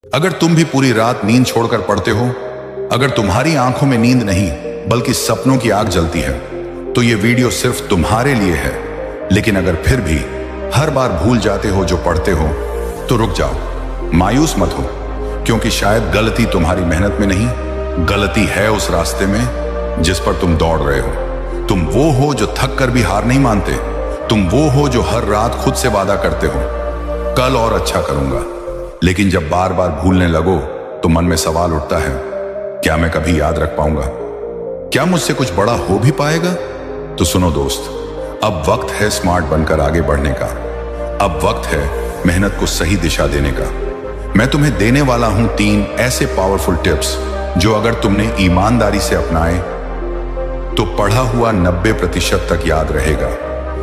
अगर तुम भी पूरी रात नींद छोड़कर पढ़ते हो, अगर तुम्हारी आंखों में नींद नहीं बल्कि सपनों की आग जलती है, तो ये वीडियो सिर्फ तुम्हारे लिए है। लेकिन अगर फिर भी हर बार भूल जाते हो जो पढ़ते हो, तो रुक जाओ, मायूस मत हो, क्योंकि शायद गलती तुम्हारी मेहनत में नहीं, गलती है उस रास्ते में जिस पर तुम दौड़ रहे हो। तुम वो हो जो थक कर भी हार नहीं मानते। तुम वो हो जो हर रात खुद से वादा करते हो, कल और अच्छा करूंगा। लेकिन जब बार बार भूलने लगो तो मन में सवाल उठता है, क्या मैं कभी याद रख पाऊंगा? क्या मुझसे कुछ बड़ा हो भी पाएगा? तो सुनो दोस्त, अब वक्त है स्मार्ट बनकर आगे बढ़ने का। अब वक्त है मेहनत को सही दिशा देने का। मैं तुम्हें देने वाला हूं 3 ऐसे पावरफुल टिप्स जो अगर तुमने ईमानदारी से अपनाए तो पढ़ा हुआ 90% तक याद रहेगा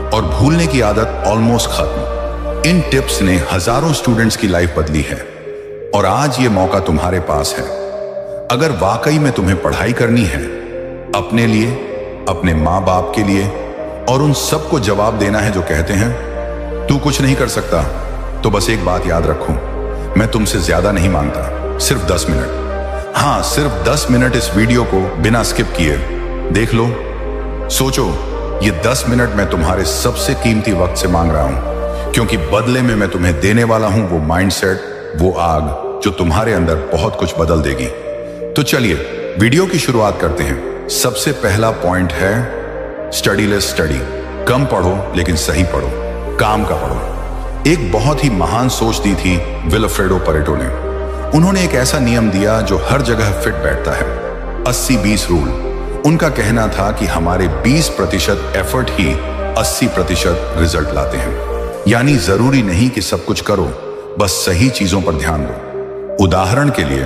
और भूलने की आदत ऑलमोस्ट खत्म। इन टिप्स ने हजारों स्टूडेंट्स की लाइफ बदली है और आज ये मौका तुम्हारे पास है। अगर वाकई में तुम्हें पढ़ाई करनी है, अपने लिए, अपने माँ बाप के लिए और उन सबको जवाब देना है जो कहते हैं तू कुछ नहीं कर सकता, तो बस एक बात याद रखो, मैं तुमसे ज्यादा नहीं मांगता, सिर्फ 10 मिनट। हाँ, सिर्फ 10 मिनट इस वीडियो को बिना स्किप किए देख लो। सोचो, ये 10 मिनट मैं तुम्हारे सबसे कीमती वक्त से मांग रहा हूं, क्योंकि बदले में मैं तुम्हें देने वाला हूं वो माइंडसेट, वो आग जो तुम्हारे अंदर बहुत कुछ बदल देगी। तो चलिए वीडियो की शुरुआत करते हैं। सबसे पहला पॉइंट है स्टडी लेस स्टडी। कम पढ़ो लेकिन सही पढ़ो, काम का पढ़ो। एक बहुत ही महान सोच दी थी विल्फ्रेडो पेरेटो ने। उन्होंने एक ऐसा नियम दिया जो हर जगह फिट बैठता है, 80-20 रूल। उनका कहना था कि हमारे 20% एफर्ट ही 80% रिजल्ट लाते हैं। यानी जरूरी नहीं कि सब कुछ करो, बस सही चीजों पर ध्यान दो। उदाहरण के लिए,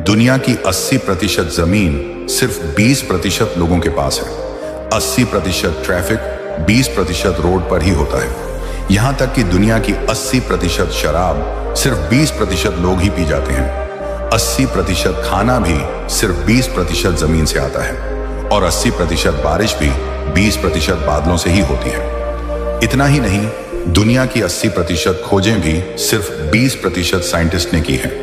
दुनिया की 80% जमीन सिर्फ 20% लोगों के पास है। 80% ट्रैफिक 20% रोड पर ही होता है। यहां तक कि दुनिया की 80% शराब सिर्फ 20% लोग ही पी जाते हैं। 80% खाना भी सिर्फ 20% जमीन से आता है और 80% बारिश भी 20% बादलों से ही होती है। इतना ही नहीं, दुनिया की 80% खोजें भी सिर्फ 20% साइंटिस्ट ने की हैं।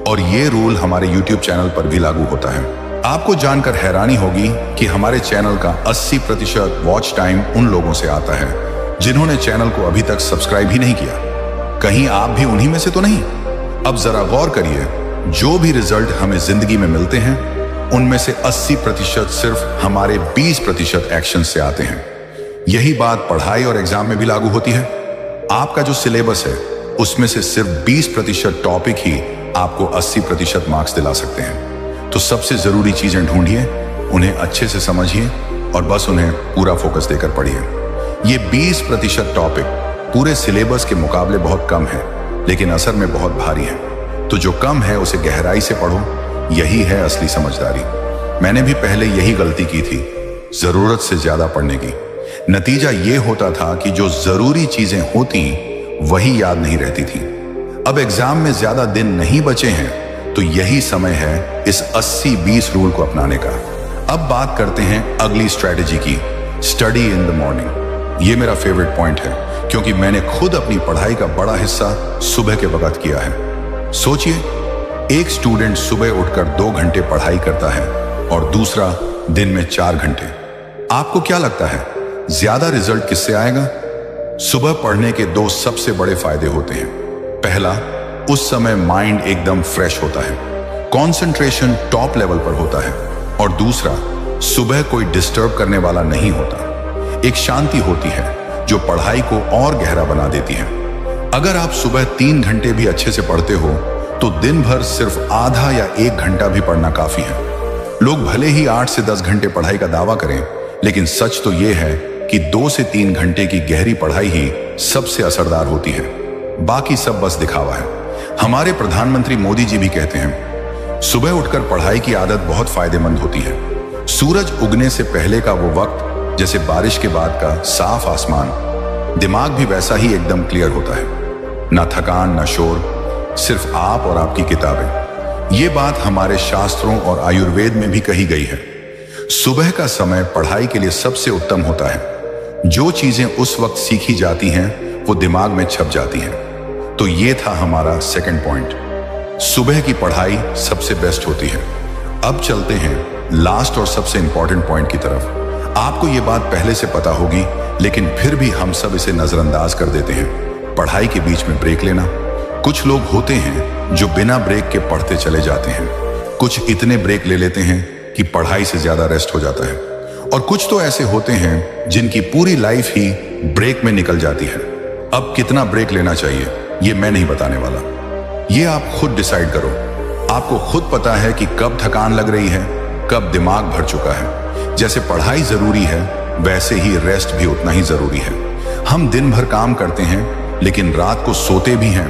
और ये रूल हमारे YouTube चैनल पर भी लागू होता है। आपको जानकर हैरानी होगी कि हमारे चैनल का 80% वॉच टाइम उन लोगों से आता है जिन्होंने चैनल को अभी तक सब्सक्राइब ही नहीं किया। कहीं आप भी उन्हीं में से तो नहीं? अब जरा गौर करिए, जो भी रिजल्ट हमें जिंदगी में मिलते हैं उनमें से 80% सिर्फ हमारे 20% एक्शन से आते हैं। यही बात पढ़ाई और एग्जाम में भी लागू होती है। आपका जो सिलेबस है उसमें से सिर्फ 20% टॉपिक ही आपको 80% मार्क्स दिला सकते हैं। तो सबसे जरूरी चीजें ढूंढिए, उन्हें अच्छे से समझिए और बस उन्हें पूरा फोकस देकर पढ़िए। ये 20% टॉपिक पूरे सिलेबस के मुकाबले बहुत कम है, लेकिन असर में बहुत भारी है। तो जो कम है उसे गहराई से पढ़ो, यही है असली समझदारी। मैंने भी पहले यही गलती की थी, जरूरत से ज्यादा पढ़ने की। नतीजा ये होता था कि जो जरूरी चीजें होती वही याद नहीं रहती थी। अब एग्जाम में ज्यादा दिन नहीं बचे हैं, तो यही समय है इस 80-20 रूल को अपनाने का। अब बात करते हैं अगली स्ट्रेटेजी की, स्टडी इन द मॉर्निंग। ये मेरा फेवरेट पॉइंट है, क्योंकि मैंने खुद अपनी पढ़ाई का बड़ा हिस्सा सुबह के वक्त किया है। सोचिए, एक स्टूडेंट सुबह उठकर 2 घंटे पढ़ाई करता है और दूसरा दिन में 4 घंटे। आपको क्या लगता है ज्यादा रिजल्ट किससे आएगा? सुबह पढ़ने के 2 सबसे बड़े फायदे होते हैं। पहला, उस समय माइंड एकदम फ्रेश होता है, कंसंट्रेशन टॉप लेवल पर होता है। और दूसरा, सुबह कोई डिस्टर्ब करने वाला नहीं होता। एक शांति होती है जो पढ़ाई को और गहरा बना देती है। अगर आप सुबह 3 घंटे भी अच्छे से पढ़ते हो तो दिन भर सिर्फ आधा या 1 घंटा भी पढ़ना काफी है। लोग भले ही 8 से 10 घंटे पढ़ाई का दावा करें, लेकिन सच तो यह है कि 2 से 3 घंटे की गहरी पढ़ाई ही सबसे असरदार होती है। बाकी सब बस दिखावा है। हमारे प्रधानमंत्री मोदी जी भी कहते हैं, सुबह उठकर पढ़ाई की आदत बहुत फायदेमंद होती है। सूरज उगने से पहले का वो वक्त, जैसे बारिश के बाद का साफ आसमान, दिमाग भी वैसा ही एकदम क्लियर होता है। ना थकान, ना शोर, सिर्फ आप और आपकी किताबें। ये बात हमारे शास्त्रों और आयुर्वेद में भी कही गई है। सुबह का समय पढ़ाई के लिए सबसे उत्तम होता है। जो चीजें उस वक्त सीखी जाती हैं वो दिमाग में छप जाती हैं। तो ये था हमारा सेकंड पॉइंट। सुबह की पढ़ाई सबसे बेस्ट होती है। अब चलते हैं लास्ट और सबसे इंपॉर्टेंट पॉइंट की तरफ। आपको यह बात पहले से पता होगी, लेकिन फिर भी हम सब इसे नजरअंदाज कर देते हैं। पढ़ाई के बीच में ब्रेक लेना। कुछ लोग होते हैं जो बिना ब्रेक के पढ़ते चले जाते हैं। कुछ इतने ब्रेक ले लेते हैं कि पढ़ाई से ज्यादा रेस्ट हो जाता है। और कुछ तो ऐसे होते हैं जिनकी पूरी लाइफ ही ब्रेक में निकल जाती है। अब कितना ब्रेक लेना चाहिए ये मैं नहीं बताने वाला, ये आप खुद डिसाइड करो। आपको खुद पता है कि कब थकान लग रही है, कब दिमाग भर चुका है। जैसे पढ़ाई जरूरी है, वैसे ही रेस्ट भी उतना ही जरूरी है। हम दिन भर काम करते हैं, लेकिन रात को सोते भी हैं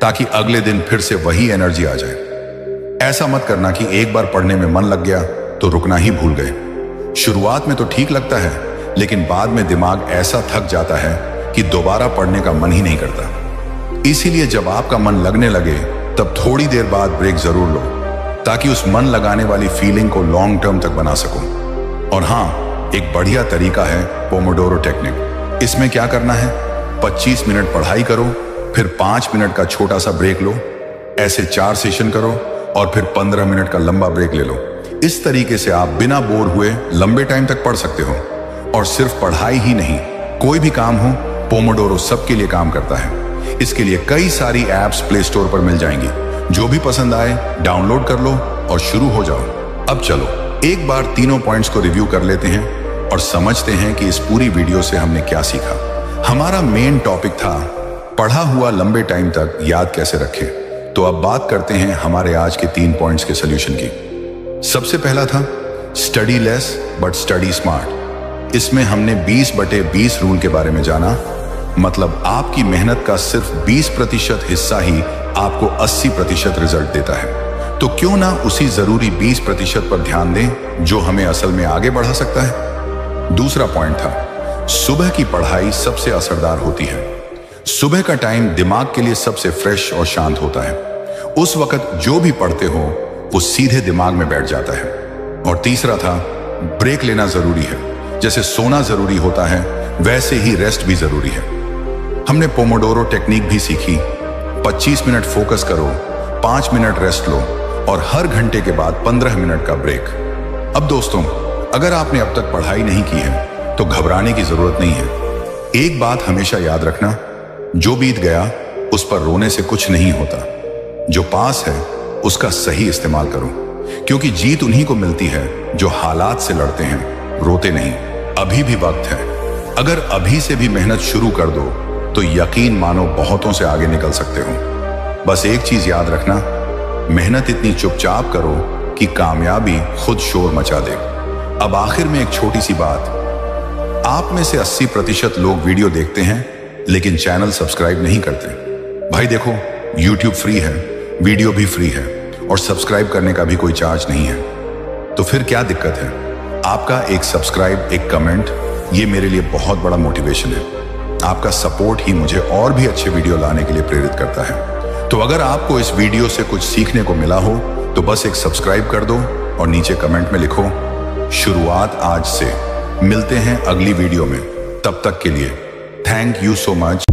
ताकि अगले दिन फिर से वही एनर्जी आ जाए। ऐसा मत करना कि एक बार पढ़ने में मन लग गया तो रुकना ही भूल गए। शुरुआत में तो ठीक लगता है, लेकिन बाद में दिमाग ऐसा थक जाता है कि दोबारा पढ़ने का मन ही नहीं करता। इसीलिए जब आपका मन लगने लगे तब थोड़ी देर बाद ब्रेक जरूर लो, ताकि उस मन लगाने वाली फीलिंग को लॉन्ग टर्म तक बना सको। और हाँ, एक बढ़िया तरीका है पोमोडोरो टेक्निक। इसमें क्या करना है, 25 मिनट पढ़ाई करो, फिर 5 मिनट का छोटा सा ब्रेक लो। ऐसे 4 सेशन करो और फिर 15 मिनट का लंबा ब्रेक ले लो। इस तरीके से आप बिना बोर हुए लंबे टाइम तक पढ़ सकते हो। और सिर्फ पढ़ाई ही नहीं, कोई भी काम हो, पोमोडोरो सबके लिए काम करता है। इसके लिए कई सारी एप्स प्ले स्टोर पर मिल जाएंगी। जो भी पसंद आए डाउनलोड कर लो और शुरू हो जाओ। अब चलो एक बार तीनों पॉइंट्स को रिव्यू कर लेते हैं और समझते हैं कि इस पूरी वीडियो से हमने क्या सीखा। हमारा मेन टॉपिक था पढ़ा हुआ लंबे टाइम तक याद कैसे रखें। तो अब बात करते हैं हमारे आज के 3 पॉइंट्स के सोल्यूशन की। सबसे पहला था study less but study smart. इसमें हमने 20/20 रूल के बारे में जाना। मतलब आपकी मेहनत का सिर्फ 20% हिस्सा ही आपको 80% रिजल्ट देता है। तो क्यों ना उसी जरूरी 20% पर ध्यान दें जो हमें असल में आगे बढ़ा सकता है। दूसरा पॉइंट था सुबह की पढ़ाई सबसे असरदार होती है। सुबह का टाइम दिमाग के लिए सबसे फ्रेश और शांत होता है। उस वक्त जो भी पढ़ते हो वो सीधे दिमाग में बैठ जाता है। और तीसरा था ब्रेक लेना जरूरी है। जैसे सोना जरूरी होता है, वैसे ही रेस्ट भी जरूरी है। हमने पोमोडोरो टेक्निक भी सीखी। 25 मिनट फोकस करो, 5 मिनट रेस्ट लो और हर घंटे के बाद 15 मिनट का ब्रेक। अब दोस्तों, अगर आपने अब तक पढ़ाई नहीं की है तो घबराने की जरूरत नहीं है। एक बात हमेशा याद रखना, जो बीत गया उस पर रोने से कुछ नहीं होता। जो पास है उसका सही इस्तेमाल करो, क्योंकि जीत उन्हीं को मिलती है जो हालात से लड़ते हैं, रोते नहीं। अभी भी वक्त है। अगर अभी से भी मेहनत शुरू कर दो तो यकीन मानो बहुतों से आगे निकल सकते हो। बस एक चीज याद रखना, मेहनत इतनी चुपचाप करो कि कामयाबी खुद शोर मचा दे। अब आखिर में एक छोटी सी बात, आप में से 80% लोग वीडियो देखते हैं लेकिन चैनल सब्सक्राइब नहीं करते। भाई देखो, YouTube फ्री है, वीडियो भी फ्री है और सब्सक्राइब करने का भी कोई चार्ज नहीं है। तो फिर क्या दिक्कत है? आपका एक सब्सक्राइब, एक कमेंट, ये मेरे लिए बहुत बड़ा मोटिवेशन है। आपका सपोर्ट ही मुझे और भी अच्छे वीडियो लाने के लिए प्रेरित करता है। तो अगर आपको इस वीडियो से कुछ सीखने को मिला हो तो बस एक सब्सक्राइब कर दो और नीचे कमेंट में लिखो शुरुआत आज से। मिलते हैं अगली वीडियो में, तब तक के लिए थैंक यू सो मच।